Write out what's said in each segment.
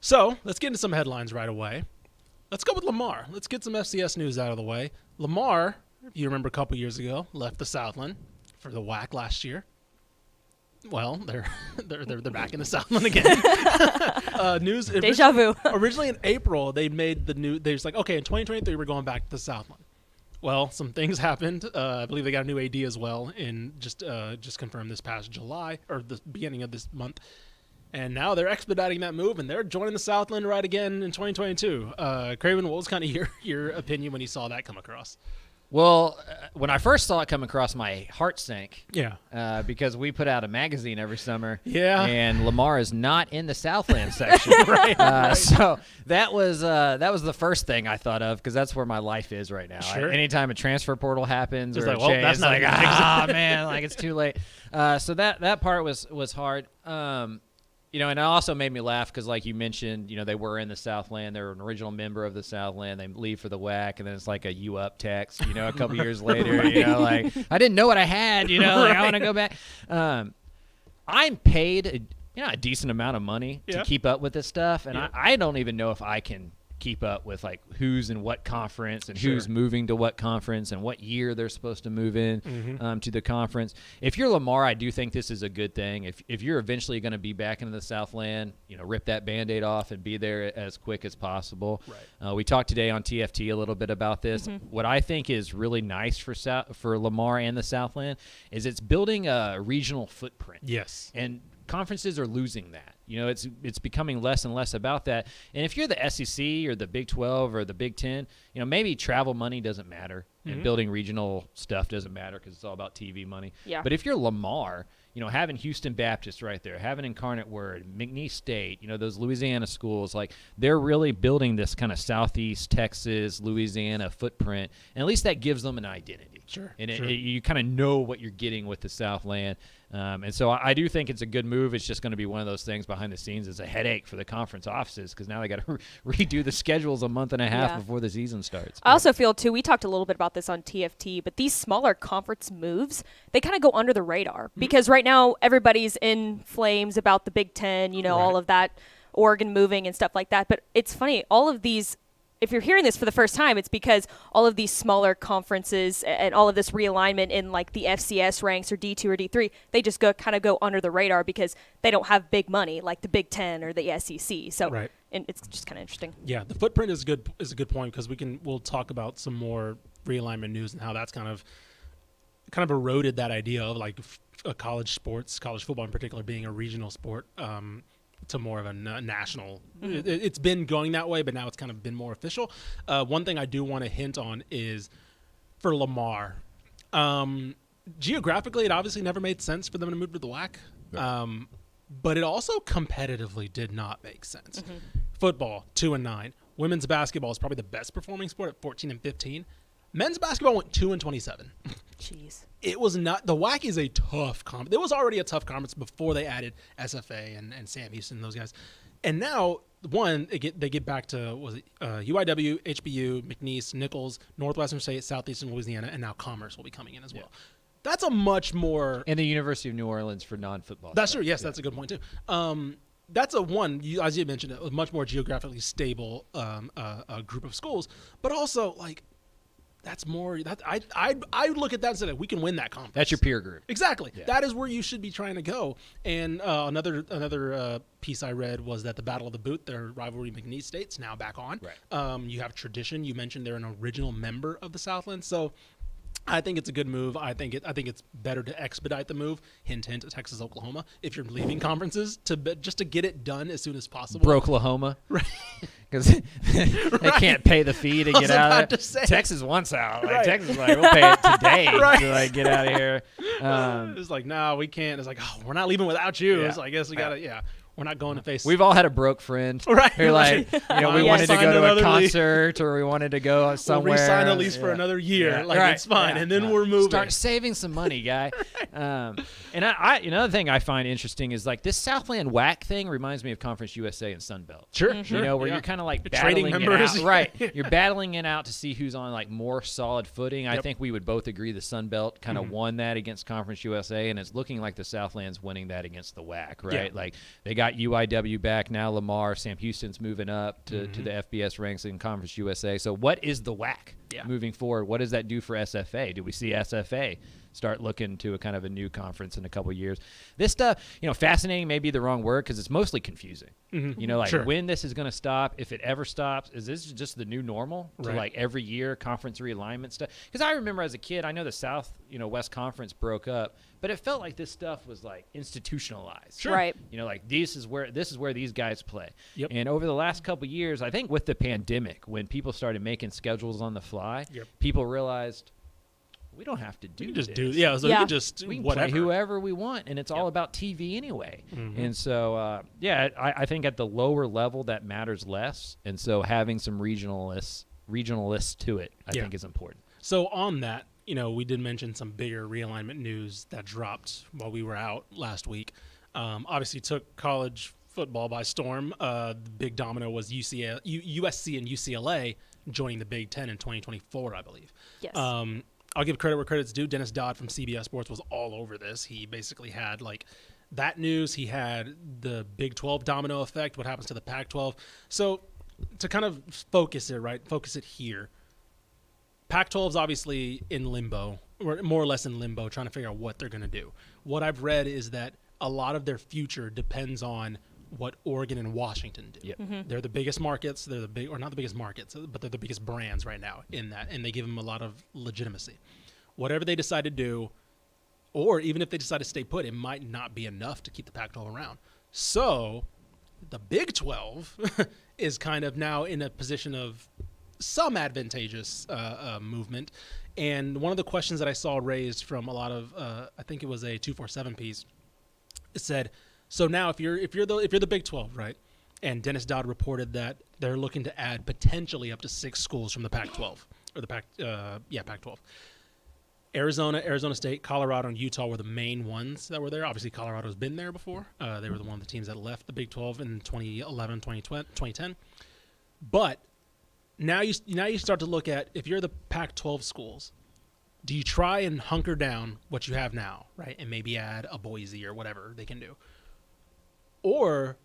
So let's get into some headlines right away. Let's go with Lamar. Let's get some FCS news out of the way. Lamar, if you remember a couple years ago, left the Southland for the WAC last year. Well, they're back in the Southland again. News. Deja vu. Originally in April, they made the new. They was like, okay, in 2023, we're going back to the Southland. Well, some things happened. I believe they got a new AD as well, in just confirmed this past July or the beginning of this month. And now they're expediting that move, and they're joining the Southland right again in 2022. Craven, what was kind of your opinion when you saw that come across? Well, when I first saw it come across, my heart sank. Yeah. Because we put out a magazine every summer. Yeah. And Lamar is not in the Southland section. Right. So that was the first thing I thought of, because that's where my life is right now. Sure. Anytime a transfer portal happens, Just or like, well, that's it's not like, a good thing. man, like it's too late. So that part was hard. And it also made me laugh because, like you mentioned, they were in the Southland. They're an original member of the Southland. They leave for the WAC, and then it's like a "you up" text, a couple years later. Right. Like, I didn't know what I had. Like, Right. I want to go back. I'm paid a decent amount of money to keep up with this stuff, and I don't even know if I can keep up with like who's in what conference and who's moving to what conference and what year they're supposed to move in to the conference. If you're Lamar, I do think this is a good thing. If you're eventually going to be back into the Southland, rip that Band-Aid off and be there as quick as possible. Right. We talked today on TFT a little bit about this. What I think is really nice for Lamar and the Southland is it's building a regional footprint. Yes. And conferences are losing that. It's becoming less and less about that. And if you're the SEC or the Big 12 or the Big 10, maybe travel money doesn't matter and building regional stuff doesn't matter because it's all about TV money. Yeah. But if you're Lamar, having Houston Baptist right there, having Incarnate Word, McNeese State, those Louisiana schools, like they're really building this kind of Southeast Texas, Louisiana footprint. And at least that gives them an identity. Sure. And sure. you kind of know what you're getting with the Southland. And so I do think it's a good move. It's just going to be one of those things behind the scenes. It's a headache for the conference offices because now they got to redo the schedules a month and a half before the season starts. I also feel, too, we talked a little bit about this on TFT, but these smaller conference moves, they kind of go under the radar because right now everybody's in flames about the Big Ten, all of that, Oregon moving and stuff like that. But it's funny, all of these, if you're hearing this for the first time, it's because all of these smaller conferences and all of this realignment in like the FCS ranks or D2 or D3, they just go under the radar because they don't have big money like the Big Ten or the SEC. So and it's just kind of interesting. Yeah, the footprint is a good point because we'll talk about some more realignment news and how that's kind of eroded that idea of like college sports, college football in particular, being a regional sport. To more of a national. It's been going that way, but now it's kind of been more official. One thing I do want to hint on is for Lamar. Geographically, it obviously never made sense for them to move to the WAC, but it also competitively did not make sense. Football, 2-9. Women's basketball is probably the best performing sport at 14-15. Men's basketball went 2-27. Jeez. It was not. The WAC is a tough conference. It was already a tough conference before they added SFA and Sam Houston and those guys. And now, they get back to UIW, HBU, McNeese, Nichols, Northwestern State, Southeastern Louisiana, and now Commerce will be coming in as well. That's a much more. And the University of New Orleans for non-football. That's true. Yes, that's a good point too. That's as you mentioned, a much more geographically stable group of schools, but also like. That's more. I look at that and say that we can win that conference. That's your peer group. Exactly. Yeah. That is where you should be trying to go. And another piece I read was that the Battle of the Boot, their rivalry McNeese State's now back on. Right. You have tradition. You mentioned they're an original member of the Southland, so I think it's a good move. I think it's better to expedite the move. Hint, hint. Texas, Oklahoma. If you're leaving conferences, just to get it done as soon as possible. Oklahoma. Right. Because they can't pay the fee to get out of it. Texas wants out. Like, Texas is like, we'll pay it today to like get out of here. It's like, no, we can't. It's like, oh, we're not leaving without you. It's like, I guess we got to, we're not going to face. We've all had a broke friend. Right. Who like, we wanted to go to a concert or we wanted to go somewhere. We'll re-sign a lease for another year. Yeah. It's fine. And then we're moving. Start saving some money, guy. And I another thing I find interesting is like this Southland WAC thing reminds me of Conference USA and Sun Belt. Sure. Where you're kind of like trading battling members. it out. Right. You're battling it out to see who's on like more solid footing. I think we would both agree the Sun Belt kind of won that against Conference USA, and it's looking like the Southland's winning that against the WAC, right? Yeah. Like they got got UIW back now. Lamar, Sam Houston's moving up to the FBS ranks in Conference USA. So what is the WAC moving forward? What does that do for SFA? Do we see SFA start looking to a kind of a new conference in a couple of years? This stuff, fascinating may be the wrong word because it's mostly confusing. When this is going to stop, if it ever stops, is this just the new normal to like every year conference realignment stuff? Because I remember as a kid, I know the South, West Conference broke up, but it felt like this stuff was like institutionalized. Sure. Right. Like this is where these guys play. Yep. And over the last couple of years, I think with the pandemic, when people started making schedules on the fly, people realized we don't have to do this. We can just we can whatever. play whoever we want, and it's all about TV anyway. And so, I think at the lower level that matters less, and so having some regionalists to it, I think is important. So on that, we did mention some bigger realignment news that dropped while we were out last week. Obviously took college football by storm. The big domino was USC and UCLA joining the Big Ten in 2024, I believe. Yes. I'll give credit where credit's due. Dennis Dodd from CBS Sports was all over this. He basically had like that news. He had the Big 12 domino effect, what happens to the Pac-12. So to kind of focus it here, Pac-12 is obviously in limbo, or more or less in limbo, trying to figure out what they're going to do. What I've read is that a lot of their future depends on what Oregon and Washington do. Yep. They're the biggest markets. They're not the biggest markets, but they're the biggest brands right now in that, and they give them a lot of legitimacy. Whatever they decide to do, or even if they decide to stay put, it might not be enough to keep the Pac-12 around. So the Big 12 is kind of now in a position of some advantageous movement. And one of the questions that I saw raised from a lot of, I think it was a 247 piece, it said, so now if you're the Big 12, right? And Dennis Dodd reported that they're looking to add potentially up to 6 schools from the Pac-12 or the Pac-12. Arizona State, Colorado, and Utah were the main ones that were there. Obviously, Colorado's been there before. They were one of the teams that left the Big 12 in 2011, 2010. But now you start to look at, if you're the Pac-12 schools, do you try and hunker down what you have now, right, and maybe add a Boise or whatever they can do? Or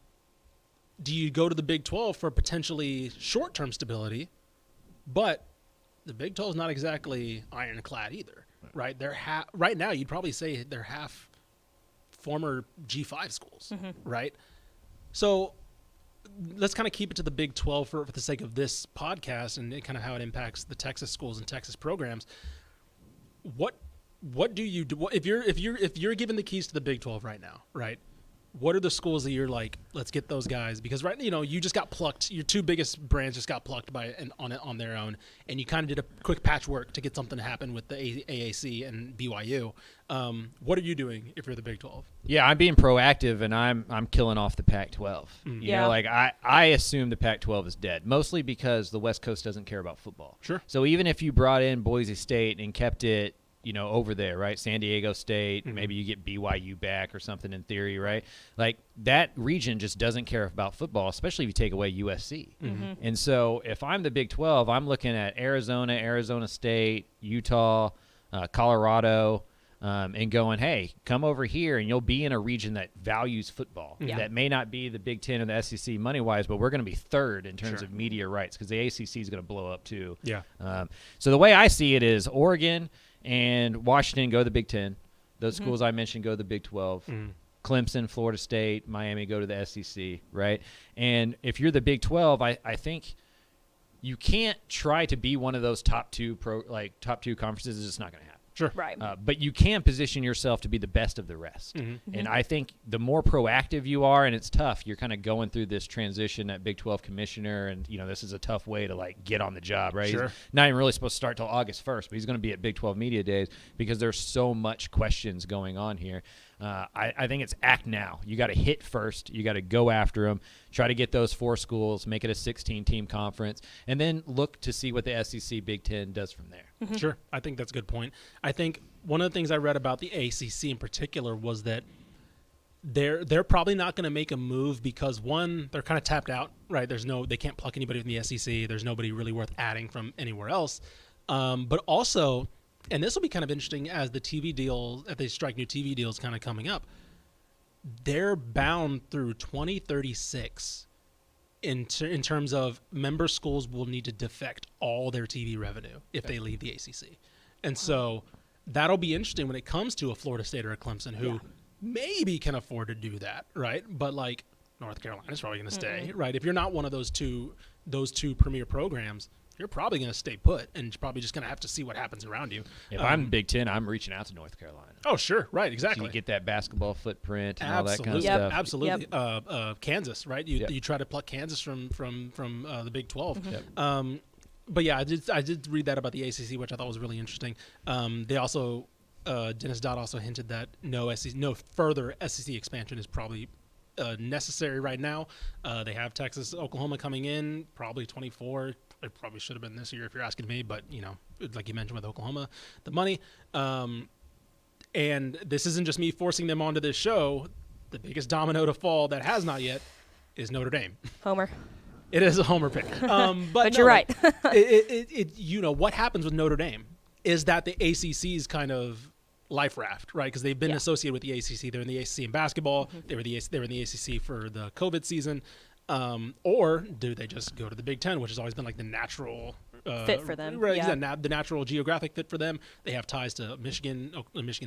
do you go to the Big 12 for potentially short-term stability, but the Big 12 is not exactly ironclad either, right? They're right now you'd probably say they're half former G5 schools, right? So let's kind of keep it to the Big 12 for the sake of this podcast and kind of how it impacts the Texas schools and Texas programs. What do you do if you're given the keys to the Big 12 right now, right? What are the schools that you're like, let's get those guys? Because you just got plucked. Your 2 biggest brands just got plucked on their own, and you kind of did a quick patchwork to get something to happen with the AAC and BYU. What are you doing if you're the Big 12? Yeah, I'm being proactive, and I'm killing off the Pac-12. You know, like I assume the Pac-12 is dead, mostly because the West Coast doesn't care about football. Sure. So even if you brought in Boise State and kept it, over there, right? San Diego State, maybe you get BYU back or something in theory, right? Like that region just doesn't care about football, especially if you take away USC. And so if I'm the Big 12, I'm looking at Arizona State, Utah, Colorado, and going, hey, come over here and you'll be in a region that values football. That may not be the Big Ten or the SEC money-wise, but we're going to be third in terms of media rights because the ACC is going to blow up too. Yeah. So the way I see it is Oregon and Washington go to the Big Ten. Those schools I mentioned go to the Big 12. Clemson, Florida State, Miami go to the SEC, right? And if you're the Big 12, I think you can't try to be one of those top two conferences. It's just not going to happen. Sure. Right. But you can position yourself to be the best of the rest. And I think the more proactive you are, and it's tough, you're kind of going through this transition at Big 12 commissioner, and, this is a tough way to, get on the job, right? Sure. He's not even really supposed to start till August 1st, but he's going to be at Big 12 Media Days because there's so much questions going on here. I think it's act now. You got to hit first. You got to go after them. Try to get those 4 schools, make it a 16-team conference, and then look to see what the SEC Big Ten does from there. Sure. I think that's a good point. I think one of the things I read about the ACC in particular was that they're probably not going to make a move because, one, they're kind of tapped out, right? They can't pluck anybody from the SEC. There's nobody really worth adding from anywhere else. But also, and this will be kind of interesting as the TV deals, if they strike new TV deals kind of coming up, they're bound through 2036 in terms of member schools will need to defect all their TV revenue if they leave the ACC. And so that'll be interesting when it comes to a Florida State or a Clemson who maybe can afford to do that, right? But like North Carolina's probably going to stay, right? If you're not one of those two premier programs, you're probably going to stay put, and you're probably just going to have to see what happens around you. If I'm Big Ten, I'm reaching out to North Carolina. Oh, sure. Right, exactly. So you get that basketball footprint and all that kind of stuff. Absolutely. Kansas, right? You try to pluck Kansas from the Big 12. But yeah, I did read that about the ACC, which I thought was really interesting. They also Dennis Dodd also hinted that no further SEC expansion is probably necessary right now. They have Texas, Oklahoma coming in, probably 24. It probably should have been this year if you're asking me, but like you mentioned with Oklahoma, the money. And this isn't just me forcing them onto this show. The biggest domino to fall that has not yet is Notre Dame. Homer. It is a homer pick. But you're right. What happens with Notre Dame is that the ACC's kind of life raft, right? Because they've been associated with the ACC. They're in the ACC in basketball. They were in the ACC for the COVID season. Or do they just go to the Big Ten, which has always been like the natural fit for them? Right, the natural geographic fit for them. They have ties to Michigan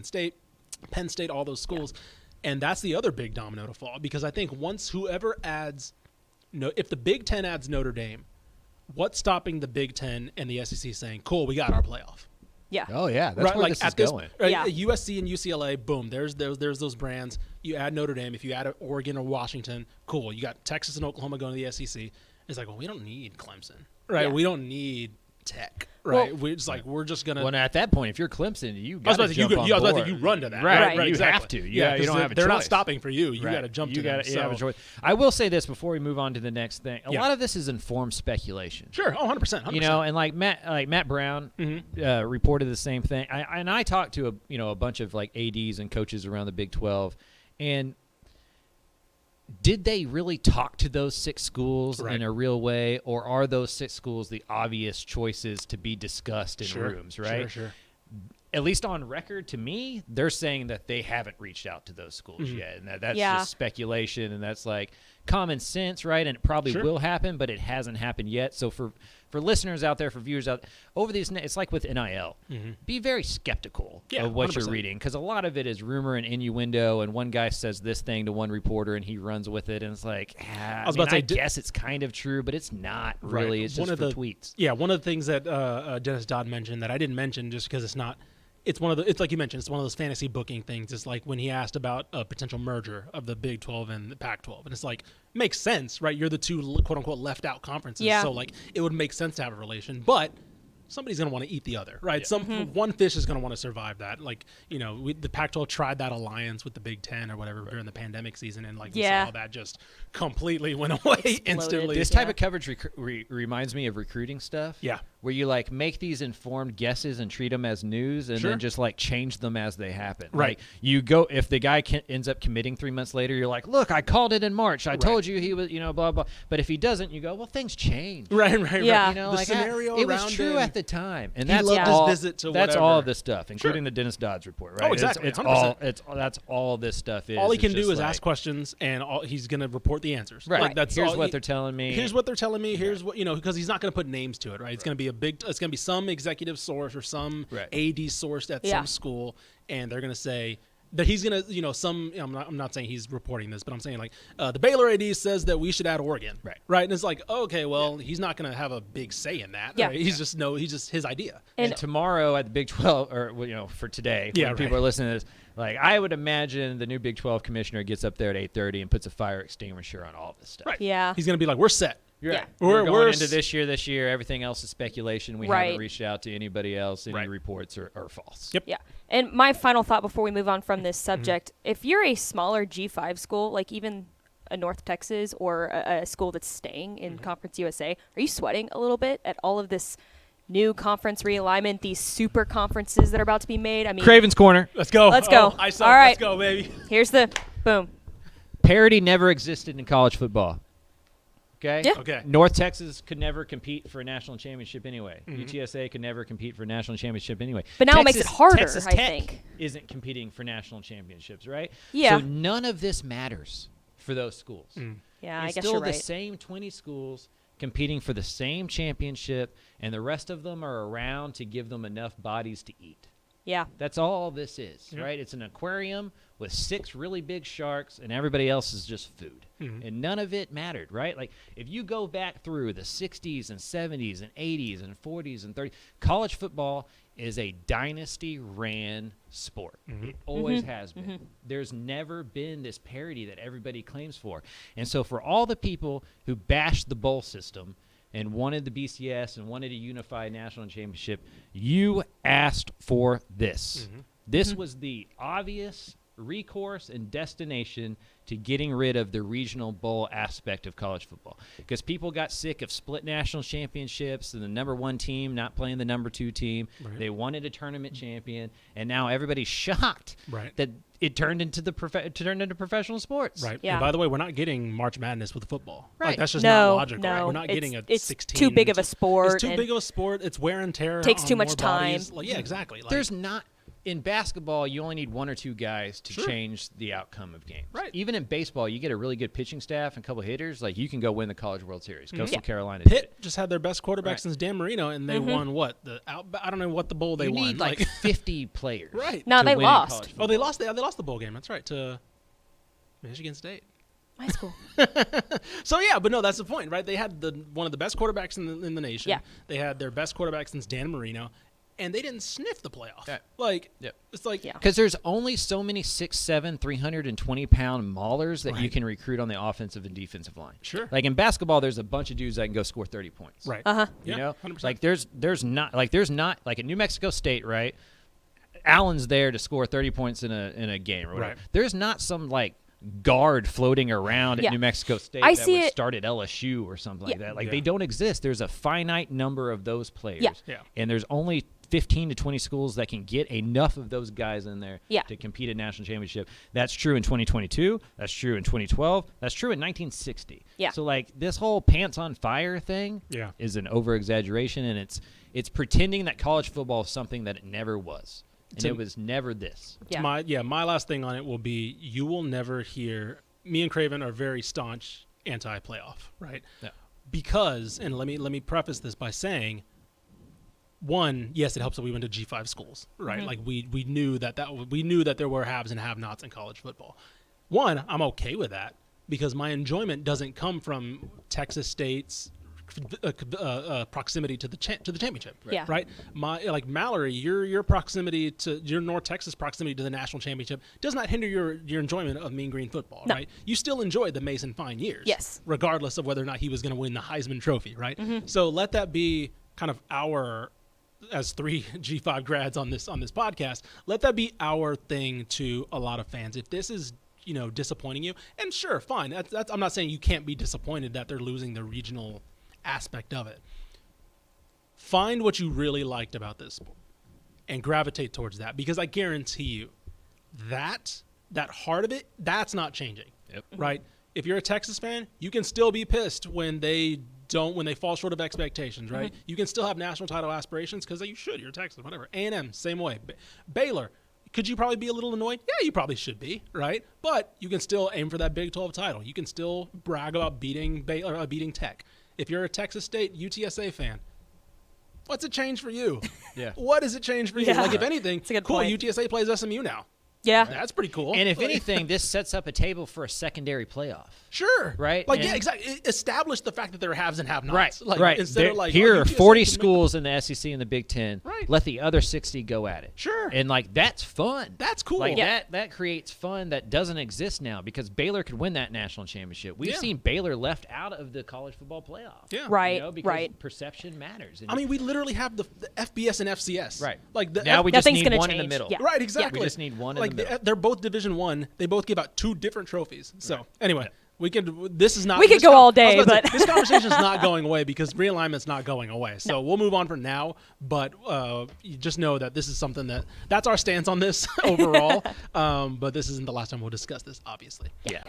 State, Penn State, all those schools. And that's the other big domino to fall, because I think once whoever adds if the Big Ten adds Notre Dame, what's stopping the Big Ten and the SEC saying, cool, we got our playoff? Yeah. Oh, yeah. That's right, where like this is going. Right, USC and UCLA, boom, there's those brands. You add Notre Dame. If you add Oregon or Washington, cool. You got Texas and Oklahoma going to the SEC. It's like, well, we don't need Clemson, right? Yeah. We don't need Tech, right? Well, we're just going to. Well, at that point, if you're Clemson, you I was got about to to say, jump on you board. run to that. Right, you exactly. have to. You don't have a They're choice. not stopping for you. You got to jump to them. You have a choice. I will say this before we move on to the next thing. A lot of this is informed speculation. Sure. Oh, 100%. And like Matt Brown reported the same thing. I talked to a bunch of like ADs and coaches around the Big 12, and did they really talk to those 6 schools in a real way, or are those 6 schools the obvious choices to be discussed in rooms, right? Sure. At least on record, to me, they're saying that they haven't reached out to those schools yet, and that's just speculation, and that's like common sense, right? And it probably will happen, but it hasn't happened yet. So for listeners out there, for viewers out over these, it's like with NIL. Be very skeptical of what 100%. you're reading, because a lot of it is rumor and innuendo, and one guy says this thing to one reporter, and he runs with it, and it's like, I guess it's kind of true, but it's not really. Right. It's just for tweets. Yeah, one of the things that Dennis Dodd mentioned that I didn't mention just because it's not. It's like you mentioned, it's one of those fantasy booking things. It's like when he asked about a potential merger of the Big 12 and the Pac-12. And it's like, makes sense, right? You're the two quote-unquote left-out conferences. Yeah. So, like, it would make sense to have a relation. But somebody's going to want to eat the other, right? One fish is going to want to survive that. Like, the Pac-12 tried that alliance with the Big Ten or whatever during the pandemic season, and we saw that just completely went away instantly. This type of coverage reminds me of recruiting stuff. Yeah. Where you make these informed guesses and treat them as news, and then just change them as they happen. Right. You go, if the guy ends up committing 3 months later, you're like, look, I called it in March. I told you he was, blah blah. But if he doesn't, you go, well, things change. Right. Yeah. The scenario it around was true him, at the time, and he that's loved all. his visit to that's whatever. all of this stuff, including the Dennis Dodd's report. Right. Oh, exactly. It's 100%. that's all this stuff is. All he can do is like, ask questions, and he's going to report the answers. Right. That's Here's all what they're telling me. Here's what they're telling me. Here's what because he's not going to put names to it, right? It's going to be it's going to be some executive source or some AD source at some school, and they're going to say that he's going to, I'm not saying he's reporting this, but I'm saying the Baylor AD says that we should add Oregon. Right. And it's like, okay, well, he's not going to have a big say in that. Yeah. Right? He's just his idea. And tomorrow at the Big 12, or for today, when people are listening to this, I would imagine the new Big 12 commissioner gets up there at 8:30 and puts a fire extinguisher on all this stuff. Right. Yeah. He's going to be like, we're set. Yeah. We're going into this year. Everything else is speculation. We haven't reached out to anybody else. Any reports are false. Yep. Yeah. And my final thought before we move on from this subject, if you're a smaller G5 school, like even a North Texas or a school that's staying in Conference USA, are you sweating a little bit at all of this new conference realignment, these super conferences that are about to be made? I mean, Craven's Corner. Let's go. All right. Let's go, baby. Here's the boom. Parity never existed in college football. Okay. Yeah. Okay. North Texas could never compete for a national championship anyway. UTSA could never compete for a national championship anyway. But now it makes it harder, Texas I Tech think. isn't competing for national championships, right? Yeah. So none of this matters for those schools. Yeah, It's I guess still you're right. the same 20 schools competing for the same championship, and the rest of them are around to give them enough bodies to eat. Yeah. That's all this is, right? It's an aquarium with 6 really big sharks, and everybody else is just food. And none of it mattered, right? Like, if you go back through the 60s and 70s and 80s and 40s and 30s, college football is a dynasty-ran sport. It always has been. There's never been this parity that everybody claims for. And so for all the people who bashed the bowl system and wanted the BCS and wanted a unified national championship, you asked for this. This was the obvious recourse and destination to getting rid of the regional bowl aspect of college football, because people got sick of split national championships and the number 1 team not playing the number 2 team. They wanted a tournament champion, and now everybody's shocked that it turned into professional sports. Right. Yeah. And by the way, we're not getting March Madness with football. Right. Like, that's just No, not logical. Right? no. We're not getting It's 16. too big of a sport. It's too and big of a sport. It's wear and tear. Takes on too much more time. bodies. Like, yeah, exactly. Like, There's not in basketball, you only need 1 or 2 guys to Sure. change the outcome of games. Right. Even in baseball, you get a really good pitching staff and a couple of hitters, like you can go win the College World Series. Coastal Carolina did it. Pitt just had their best quarterback since Dan Marino, and they won what? I don't know what the bowl they You won. need like 50 players. Right. No, to they win in lost. college Oh, football. they lost. They lost the bowl game. That's right, to Michigan State. high school. So yeah, but no, that's the point, right? They had one of the best quarterbacks in the nation. Yeah. They had their best quarterback since Dan Marino, and they didn't sniff the playoff. Yeah. Like, Yep. it's like, Yeah. Because there's only so many 6'7", 320-pound maulers that you Right. can recruit on the offensive and defensive line. Sure. Like in basketball, there's a bunch of dudes that can go score 30 points. right. Uh-huh. You Yeah, know, 100%. like there's not like at New Mexico State, right? Allen's there to score 30 points in a game or whatever. Right. There's not some like guard floating around at Yeah. New Mexico State I that see would it- start at LSU or something like Yeah. that. Like Yeah. they don't exist. There's a finite number of those players. Yeah. Yeah. And there's only 15 to 20 schools that can get enough of those guys in there Yeah. to compete at national championship. That's true in 2022. That's true in 2012. That's true in 1960. Yeah. So like this whole pants on fire thing Yeah. is an over exaggeration, and it's pretending that college football is something that it never was. And To- it was never this. Yeah. My last thing on it will be, you will never hear, me and Craven are very staunch anti-playoff, right? Yeah. Because, and let me preface this by saying, one, yes, it helps that we went to G5 schools, right? Like we knew we knew that there were haves and have-nots in college football. One, I'm okay with that because my enjoyment doesn't come from Texas State's proximity to the championship. Yeah. Right. Like Mallory, your proximity to your North Texas proximity to the national championship does not hinder your enjoyment of Mean Green football. No. Right. You still enjoyed the Mason Fine years. Yes. Regardless of whether or not he was going to win the Heisman Trophy. Right. So let that be kind of our, as 3 G5 grads on this podcast, let that be our thing to a lot of fans. If this is, disappointing you, and sure, fine. That's I'm not saying you can't be disappointed that they're losing the regional aspect of it. Find what you really liked about this sport and gravitate towards that, because I guarantee you that heart of it, that's not changing. Yep. Right? If you're a Texas fan, you can still be pissed when they fall short of expectations, right? You can still have national title aspirations because you should. You're Texas, whatever. A&M, same way. Baylor, could you probably be a little annoyed? Yeah, you probably should be, right? But you can still aim for that Big 12 title. You can still brag about beating Baylor, beating Tech. If you're a Texas State UTSA fan, what's it change for you? Yeah. What does it change for you? Yeah. Like, if anything, It's a good cool, point. UTSA plays SMU now. Yeah. That's pretty cool. And if Like, anything, this sets up a table for a secondary playoff. sure. Right? Like, And- yeah, exactly. Establish the fact that there are haves and have-nots. Right, Like, right. Instead of like, here oh, are UTSA 40 can make- schools in the SEC and the Big Ten. Right. Let the other 60 go at it. Sure. And like that's fun. That's cool. Like Yeah. that creates fun that doesn't exist now because Baylor could win that national championship. We've Yeah. seen Baylor left out of the college football playoff. Yeah. Right. Because Right. perception matters. And I mean, we literally have the FBS and FCS. Right. Like the now we just Nothing's need gonna one in the change. middle. Yeah. Right, exactly. We just need one in like the middle. They're both Division 1. They both give out 2 different trophies. So anyway, we could. This is not. We could this go all I was day, about to say, but- this conversation is not going away because realignment's not going away. So we'll move on for now. But you just know that this is something that's our stance on this overall. But this isn't the last time we'll discuss this, obviously. Yeah.